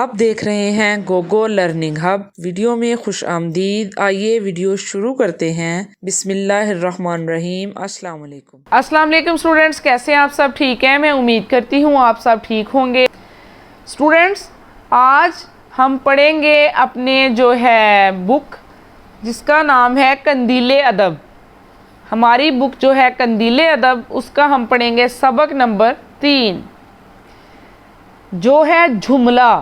आप देख रहे हैं गोगो लर्निंग हब। वीडियो में खुश आमदीद। आइए वीडियो शुरू करते हैं। बिस्मिल्लाहिर्रहमानिर्रहीम। अस्सलाम वालेकुम स्टूडेंट्स, कैसे हैं आप सब? ठीक हैं? मैं उम्मीद करती हूँ आप सब ठीक होंगे। स्टूडेंट्स, आज हम पढ़ेंगे अपने जो है बुक जिसका नाम है कंदीले अदब। हमारी बुक जो है कंदीले अदब, उसका हम पढ़ेंगे सबक नंबर 3 जो है जुमला।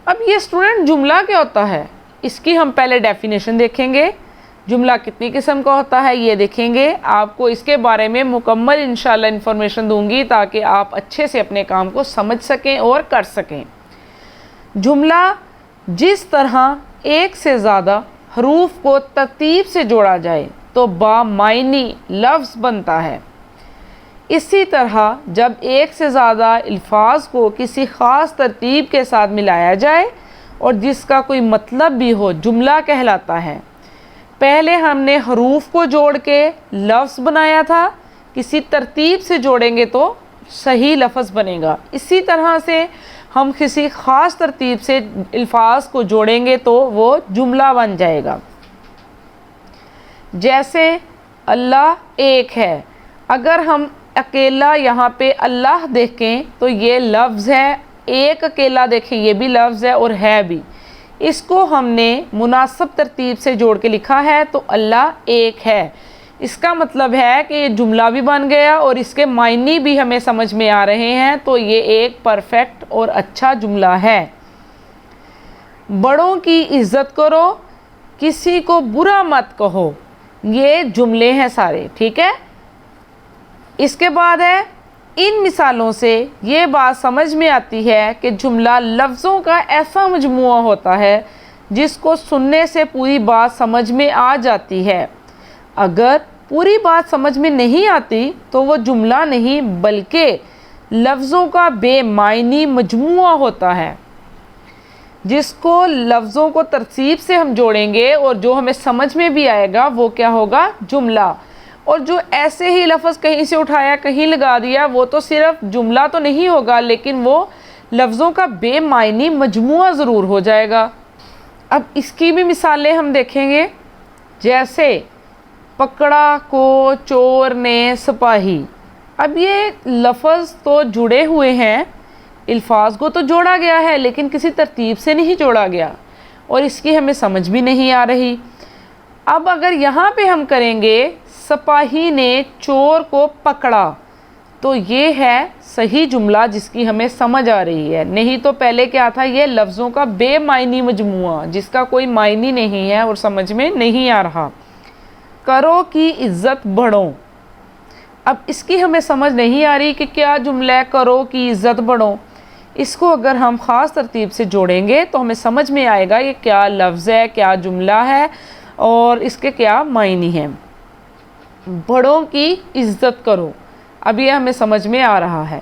अब ये स्टूडेंट जुमला क्या होता है, इसकी हम पहले डेफिनेशन देखेंगे। जुमला कितनी किस्म का होता है ये देखेंगे। आपको इसके बारे में मुकम्मल इंशाल्लाह इन्फॉर्मेशन दूंगी ताकि आप अच्छे से अपने काम को समझ सकें और कर सकें। जुमला जिस तरह एक से ज़्यादा हरूफ को तरतीब से जोड़ा जाए तो बामायनी लफ्ज़ बनता है। इसी तरह जब एक से ज़्यादा अल्फाज को किसी ख़ास तरतीब के साथ मिलाया जाए और जिसका कोई मतलब भी हो, जुमला कहलाता है। पहले हमने हरूफ को जोड़ के लफ्ज़ बनाया था, किसी तरतीब से जोड़ेंगे तो सही लफ्ज़ बनेगा। इसी तरह से हम किसी ख़ास तरतीब से अल्फाज को जोड़ेंगे तो वो जुमला बन जाएगा। जैसे अल्लाह एक है, अगर हम अकेला यहाँ पे अल्लाह देखें तो ये लफ्ज़ है। एक अकेला देखें, ये भी लफ्ज़ है और है भी। इसको हमने मुनासिब तरतीब से जोड़ के लिखा है तो अल्लाह एक है। इसका मतलब है कि ये जुमला भी बन गया और इसके मायने भी हमें समझ में आ रहे हैं, तो ये एक परफेक्ट और अच्छा जुमला है। बड़ों की इज़्ज़त करो, किसी को बुरा मत कहो, ये जुमले हैं सारे, ठीक है। इसके बाद है, इन मिसालों से ये बात समझ में आती है कि जुमला लफ्ज़ों का ऐसा मजमुआ होता है जिसको सुनने से पूरी बात समझ में आ जाती है। अगर पूरी बात समझ में नहीं आती तो वो जुमला नहीं बल्कि लफ्ज़ों का बेमायनी मजमुआ होता है, जिसको लफ्ज़ों को तरतीब से हम जोड़ेंगे और जो हमें समझ में भी आएगा वो क्या होगा, जुमला। और जो ऐसे ही लफ्ज़ कहीं से उठाया कहीं लगा दिया वो तो सिर्फ जुमला तो नहीं होगा, लेकिन वो लफ्ज़ों का बेमायनी मजमुआ ज़रूर हो जाएगा। अब इसकी भी मिसालें हम देखेंगे। जैसे पकड़ा को चोर ने सिपाही। अब ये लफ्ज़ तो जुड़े हुए हैं, अल्फाज को तो जोड़ा गया है लेकिन किसी तरतीब से नहीं जोड़ा गया और इसकी हमें समझ भी नहीं आ रही। अब अगर यहाँ पे हम करेंगे सिपाही ने चोर को पकड़ा, तो ये है सही जुमला जिसकी हमें समझ आ रही है। नहीं तो पहले क्या था, ये लफ्ज़ों का बेमायनी मजमुआ जिसका कोई मायनी नहीं है और समझ में नहीं आ रहा। करो की इज़्ज़त बढ़ो। अब इसकी हमें समझ नहीं आ रही कि क्या जुमला है, करो की इज़्ज़त बढ़ो। इसको अगर हम ख़ास तरतीब से जोड़ेंगे तो हमें समझ में आएगा ये क्या लफ्ज़ है, क्या जुमला है और इसके क्या मायनी हैं। बड़ों की इज़्ज़त करो, अब ये हमें समझ में आ रहा है।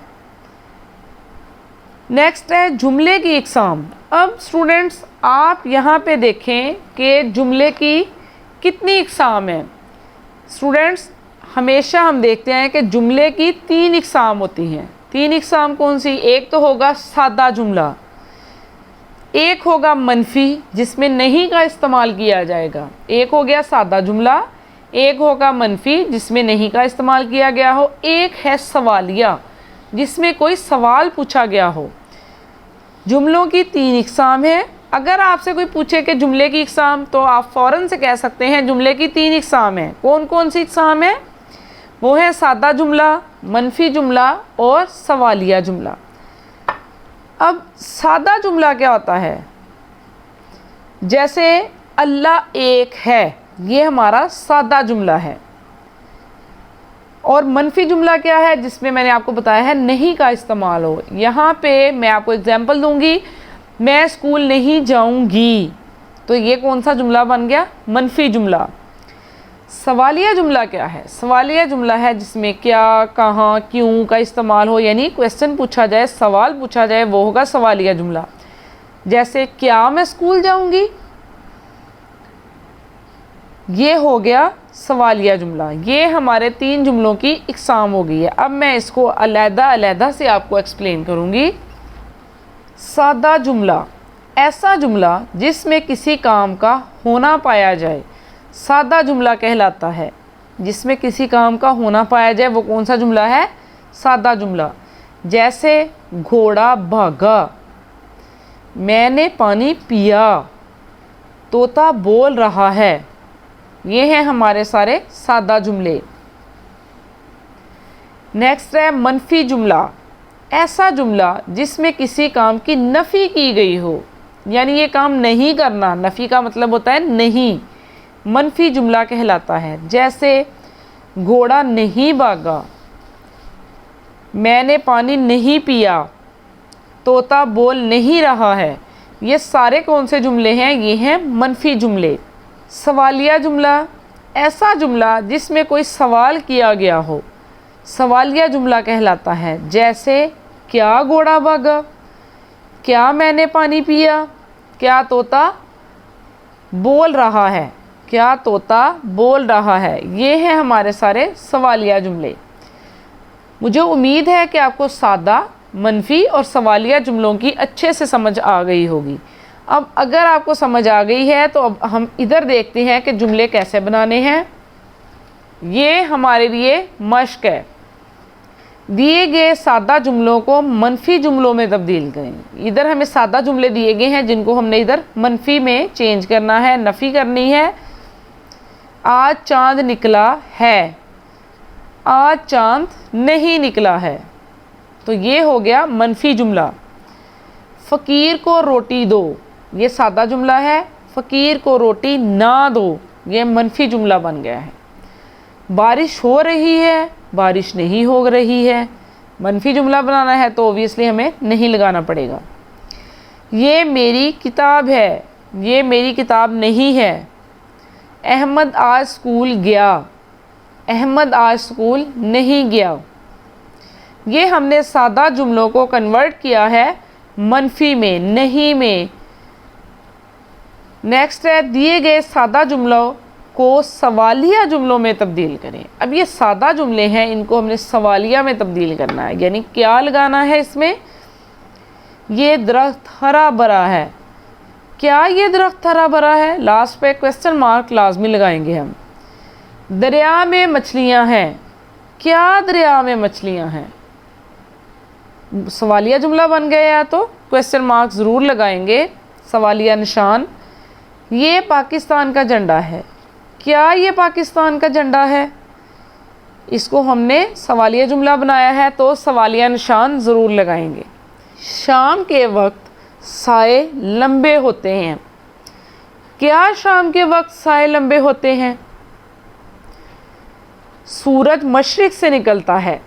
नेक्स्ट है जुमले की इक़साम। अब स्टूडेंट्स आप यहाँ पे देखें कि जुमले की कितनी इक़साम है। स्टूडेंट्स हमेशा हम देखते हैं कि जुमले की 3 इक़साम होती हैं। 3 इक़साम कौन सी? एक तो होगा सादा जुमला, एक होगा मनफी जिसमें नहीं का इस्तेमाल किया जाएगा, एक हो गया सादा जुमला, एक होगा मनफी जिसमें नहीं का इस्तेमाल किया गया हो, एक है सवालिया जिसमें कोई सवाल पूछा गया हो। जुमलों की 3 इक़साम है। अगर आपसे कोई पूछे कि जुमले की इक़साम, तो आप फ़ौरन से कह सकते हैं जुमले की 3 इक़साम है। कौन कौन सी इक़साम है? वो है सादा जुमला, मनफी जुमला और सवालिया जुमला। अब सादा जुमला क्या होता है? जैसे अल्लाह एक है, ये हमारा सादा जुमला है। और मनफी जुमला क्या है? जिसमें मैंने आपको बताया है नहीं का इस्तेमाल हो। यहाँ पे मैं आपको एग्जांपल दूंगी, मैं स्कूल नहीं जाऊंगी, तो ये कौन सा जुमला बन गया? मनफी जुमला। सवालिया जुमला क्या है? सवालिया जुमला है जिसमें क्या, कहाँ, क्यों का इस्तेमाल हो, यानी क्वेश्चन पूछा जाए, सवाल पूछा जाए, वो होगा सवालिया जुमला। जैसे क्या मैं स्कूल जाऊंगी, ये हो गया सवालिया जुमला। ये हमारे 3 जुमलों की इक़साम हो गई है। अब मैं इसको अलहदा अलहदा से आपको एक्सप्लेन करूँगी। सादा जुमला, ऐसा जुमला जिसमें किसी काम का होना पाया जाए, सादा जुमला कहलाता है। जिसमें किसी काम का होना पाया जाए वो कौन सा जुमला है? सादा जुमला। जैसे घोड़ा भागा, मैंने पानी पिया, तोता बोल रहा है। ये हैं हमारे सारे सादा जुमले। नेक्स्ट है मनफी जुमला, ऐसा जुमला जिसमें किसी काम की नफ़ी की गई हो, यानी ये काम नहीं करना। नफ़ी का मतलब होता है नहीं, मनफी जुमला कहलाता है। जैसे घोड़ा नहीं भागा, मैंने पानी नहीं पिया, तोता बोल नहीं रहा है। ये सारे कौन से जुमले हैं? ये हैं मनफी जुमले। सवालिया जुमला, ऐसा जुमला जिसमें कोई सवाल किया गया हो, सवालिया जुमला कहलाता है। जैसे क्या घोड़ा भागा, क्या मैंने पानी पिया, क्या तोता बोल रहा है, क्या तोता बोल रहा है। ये हैं हमारे सारे सवालिया जुमले। मुझे उम्मीद है कि आपको सादा, मनफी और सवालिया जुमलों की अच्छे से समझ आ गई होगी। अब अगर आपको समझ आ गई है तो अब हम इधर देखते हैं कि जुमले कैसे बनाने हैं। ये हमारे लिए मश्क है। दिए गए सादा जुमलों को मनफी जुमलों में तब्दील करें। इधर हमें सादा जुमले दिए गए हैं जिनको हमने इधर मनफी में चेंज करना है, नफ़ी करनी है। आज चांद निकला है, आज चांद नहीं निकला है, तो ये हो गया मनफी जुमला। फ़कीर को रोटी दो, ये सादा जुमला है। फ़कीर को रोटी ना दो, ये मनफी जुमला बन गया है। बारिश हो रही है, बारिश नहीं हो रही है। मनफी जुमला बनाना है तो ओबियसली हमें नहीं लगाना पड़ेगा। ये मेरी किताब है, ये मेरी किताब नहीं है। अहमद आज स्कूल गया, अहमद आज स्कूल नहीं गया। ये हमने सादा जुमलों को कन्वर्ट किया है मनफी में, नहीं में। नेक्स्ट है दिए गए सादा जुमलों को सवालिया जुमलों में तब्दील करें। अब ये सादा जुमले हैं, इनको हमने सवालिया में तब्दील करना है, यानी क्या लगाना है इसमें? ये दरख्त हरा भरा है, क्या ये दरख्त हरा भरा है? लास्ट पे क्वेश्चन मार्क लाजमी लगाएंगे हम। दरिया में मछलियां हैं, क्या दरिया में मछलियां हैं? सवालिया जुमला बन गया तो क्वेश्चन मार्क ज़रूर लगाएंगे, सवालिया निशान। ये पाकिस्तान का झंडा है, क्या ये पाकिस्तान का झंडा है? इसको हमने सवालिया जुमला बनाया है तो सवालिया निशान ज़रूर लगाएंगे। शाम के वक्त साए लंबे होते हैं, क्या शाम के वक्त साए लंबे होते हैं? सूरज मशरिक से निकलता है,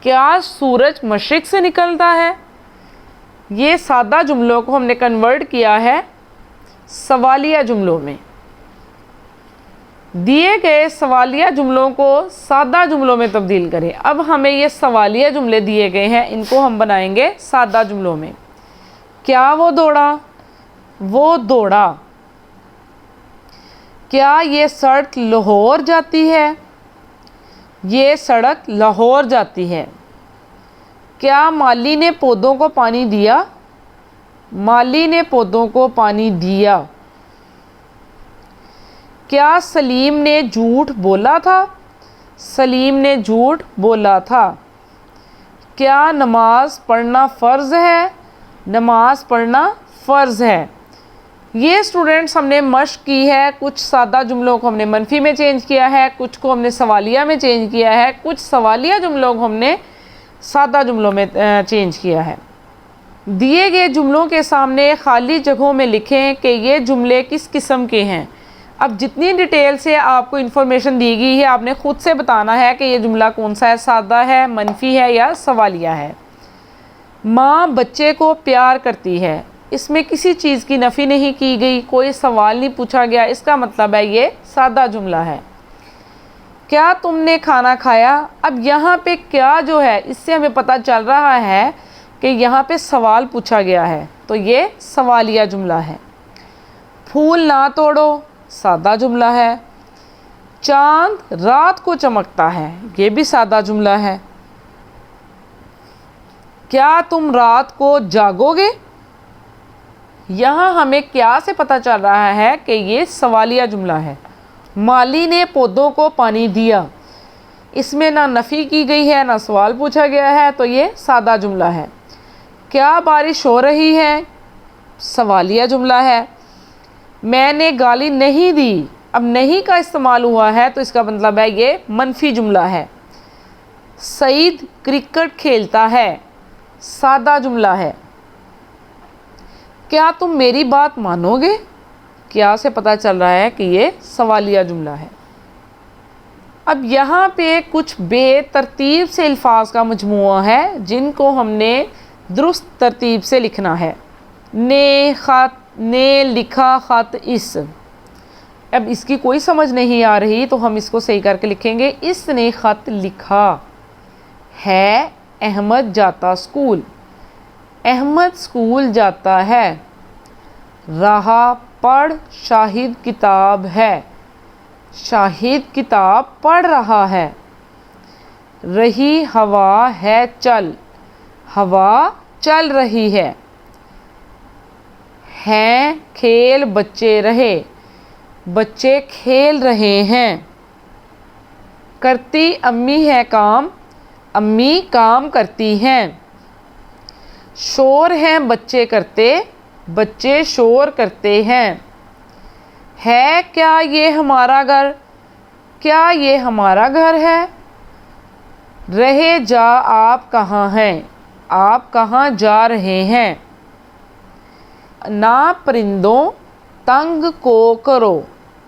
क्या सूरज मशरिक से निकलता है? ये सादा जुमलों को हमने कन्वर्ट किया है सवालिया जुमलों में। दिए गए सवालिया जुमलों को सादा जुमलों में तब्दील करें। अब हमें ये सवालिया जुमले दिए गए हैं, इनको हम बनाएंगे सादा जुमलों में। क्या वो दौड़ा, वो दौड़ा। क्या ये सड़क लाहौर जाती है, ये सड़क लाहौर जाती है। क्या माली ने पौधों को पानी दिया, माली ने पौधों को पानी दिया। क्या सलीम ने झूठ बोला था, सलीम ने झूठ बोला था। क्या नमाज पढ़ना फ़र्ज़ है, नमाज पढ़ना फ़र्ज़ है। ये स्टूडेंट्स हमने मश्क की है। कुछ सादा जुमलों को हमने मनफी में चेंज किया है, कुछ को हमने सवालिया में चेंज किया है, कुछ सवालिया जुमलों को हमने सादा जुमलों में चेंज किया है। दिए गए जुमलों के सामने खाली जगहों में लिखें कि ये जुमले किस किस्म के हैं। अब जितनी डिटेल से आपको इन्फॉर्मेशन दी गई है, आपने ख़ुद से बताना है कि ये जुमला कौन सा है, सादा है, मनफी है या सवालिया है। माँ बच्चे को प्यार करती है, इसमें किसी चीज़ की नफ़ी नहीं की गई, कोई सवाल नहीं पूछा गया, इसका मतलब है ये सादा जुमला है। क्या तुमने खाना खाया? अब यहाँ पे क्या जो है इससे हमें पता चल रहा है कि यहाँ पे सवाल पूछा गया है, तो ये सवालिया जुमला है। फूल ना तोड़ो, सादा जुमला है। चांद रात को चमकता है, ये भी सादा जुमला है। क्या तुम रात को जागोगे। यहाँ हमें क्या से पता चल रहा है कि ये सवालिया जुमला है। माली ने पौधों को पानी दिया, इसमें ना नफ़ी की गई है ना सवाल पूछा गया है, तो ये सादा जुमला है। क्या बारिश हो रही है, सवालिया जुमला है। मैंने गाली नहीं दी, अब नहीं का इस्तेमाल हुआ है तो इसका मतलब है ये मनफी जुमला है। सईद क्रिकेट खेलता है, सादा जुमला है। क्या तुम मेरी बात मानोगे, क्या से पता चल रहा है कि ये सवालिया जुमला है। अब यहाँ पे कुछ बेतरतीब से अल्फाज का मजमूआ है जिनको हमने दुरुस्त तरतीब से लिखना है। ने ख़त, ने लिखा ख़त इस। अब इसकी कोई समझ नहीं आ रही तो हम इसको सही करके लिखेंगे, इसने ख़त लिखा है। अहमद जाता स्कूल, अहमद स्कूल जाता है। रहा पढ़, शाहिद किताब है, शाहिद किताब पढ़ रहा है। रही हवा है चल, हवा चल रही है। हैं खेल बच्चे रहे, बच्चे खेल रहे हैं। करती अम्मी है काम, अम्मी काम करती हैं। शोर हैं बच्चे करते, बच्चे शोर करते हैं। है क्या ये हमारा घर, क्या ये हमारा घर है। रहे जा आप कहाँ हैं, आप कहाँ जा रहे हैं। ना परिंदों तंग को करो,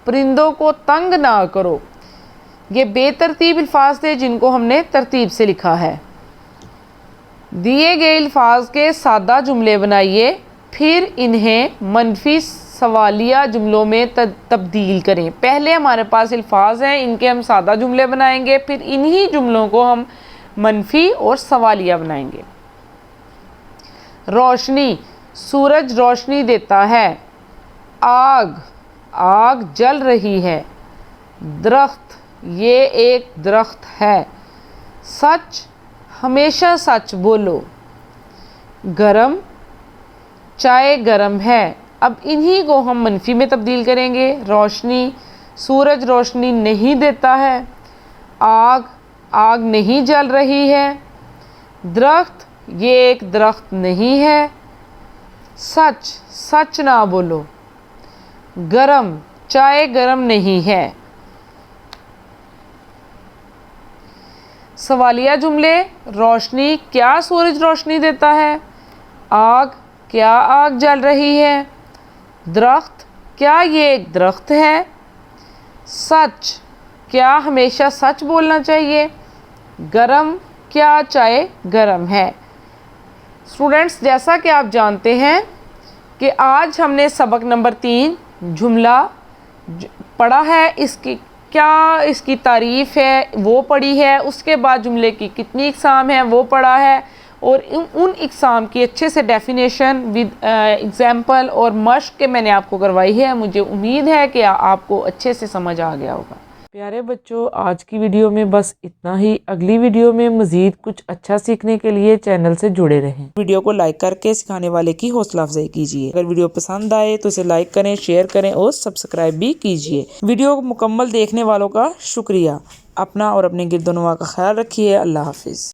परिंदों को तंग ना करो। ये बेतरतीब अल्फाज थे जिनको हमने तरतीब से लिखा है। दिए गए अल्फाज के सादा जुमले बनाइए, फिर इन्हें मनफी सवालिया जुमलों में तब्दील करें। पहले हमारे पास अल्फाज हैं, इनके हम सादा जुमले बनाएंगे, फिर इन्हीं जुमलों को हम मनफी और सवालिया बनाएंगे। रोशनी, सूरज रोशनी देता है। आग, आग जल रही है। दरख्त, ये एक दरख्त है। सच, हमेशा सच बोलो। गरम, चाय गरम है। अब इन्हीं को हम मनफी में तब्दील करेंगे। रोशनी, सूरज रोशनी नहीं देता है। आग, आग नहीं जल रही है। दरख्त, ये एक दरख्त नहीं है। सच, सच ना बोलो। गरम, चाय गरम नहीं है। सवालिया जुमले, रोशनी, क्या सूरज रोशनी देता है। आग, क्या आग जल रही है। दरख्त, क्या ये एक दरख्त है। सच, क्या हमेशा सच बोलना चाहिए। गरम, क्या चाय गरम है। स्टूडेंट्स, जैसा कि आप जानते हैं कि आज हमने सबक नंबर 3 जुमला पढ़ा है। इसकी क्या इसकी तारीफ़ है वो पढ़ी है, उसके बाद जुमले की कितनी इकसाम है वो पढ़ा है, और उन इकसाम की अच्छे से डेफिनेशन विद एग्जाम्पल और मश्क के मैंने आपको करवाई है। मुझे उम्मीद है कि आपको अच्छे से समझ आ गया होगा। प्यारे बच्चों, आज की वीडियो में बस इतना ही। अगली वीडियो में मज़ीद कुछ अच्छा सीखने के लिए चैनल से जुड़े रहें। वीडियो को लाइक करके सिखाने वाले की हौसला अफजाई कीजिए। अगर वीडियो पसंद आए तो इसे लाइक करें, शेयर करें और सब्सक्राइब भी कीजिए। वीडियो को मुकम्मल देखने वालों का शुक्रिया। अपना और अपने गिरदोनवा का ख्याल रखिए। अल्लाह हाफिज़।